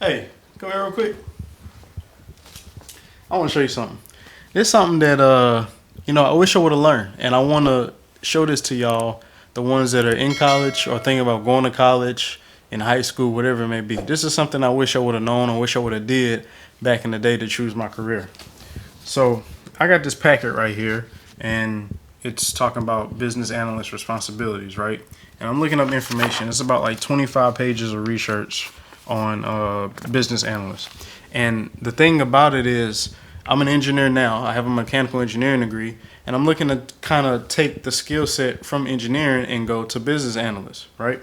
Hey, come here real quick. I want to show you something. It's something that I wish I would have learned, and I want to show this to y'all, the ones that are in college or thinking about going to college, in high school, whatever it may be. This is something I wish I would have known. I wish I would have did back in the day to choose my career. So I got this packet right here, and it's talking about business analyst responsibilities, right? And I'm looking up information. It's about like 25 pages of research on business analysts. And the thing about it is, I'm an engineer now. I have a mechanical engineering degree, and I'm looking to kind of take the skill set from engineering and go to business analyst, right?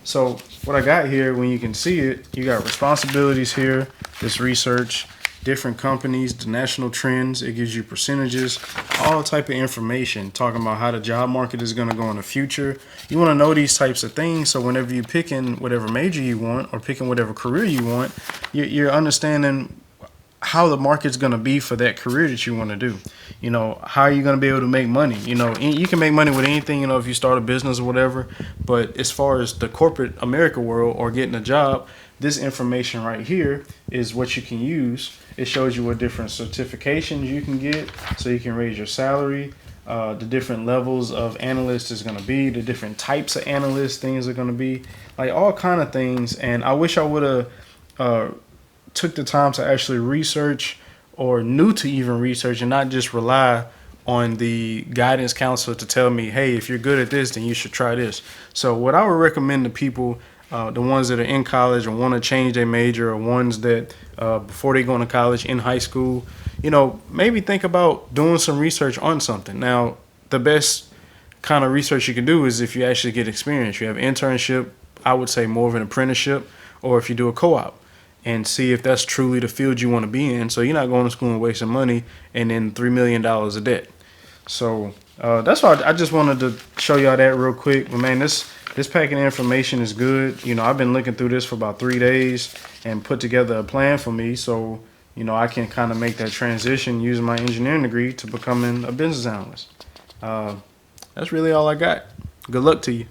So what I got here, when you can see it, you got responsibilities here, this research, different companies, the national trends. It gives you percentages, all type of information talking about how the job market is going to go in the future. You want to know these types of things, so whenever you're picking whatever major you want or picking whatever career you want, you're understanding how the market's going to be for that career that you want to do. How are you going to be able to make money? You can make money with anything, if you start a business or whatever. But as far as the corporate America world or getting a job, this information right here is what you can use. It shows you what different certifications you can get so you can raise your salary, the different levels of analyst is going to be, the different types of analyst things are going to be, like all kind of things. And I wish I would have took the time to actually research or knew to even research and not just rely on the guidance counselor to tell me, hey, if you're good at this, then you should try this. So what I would recommend to people, the ones that are in college or want to change their major, or ones that before they go into college, in high school, maybe think about doing some research on something. Now, the best kind of research you can do is if you actually get experience. You have internship, I would say more of an apprenticeship, or if you do a co-op, and see if that's truly the field you want to be in. So you're not going to school and wasting money and then $3 million of debt. So that's why I just wanted to show y'all that real quick. But man, this packet of information is good. I've been looking through this for about 3 days and put together a plan for me, so I can kind of make that transition using my engineering degree to becoming a business analyst. That's really all I got. Good luck to you.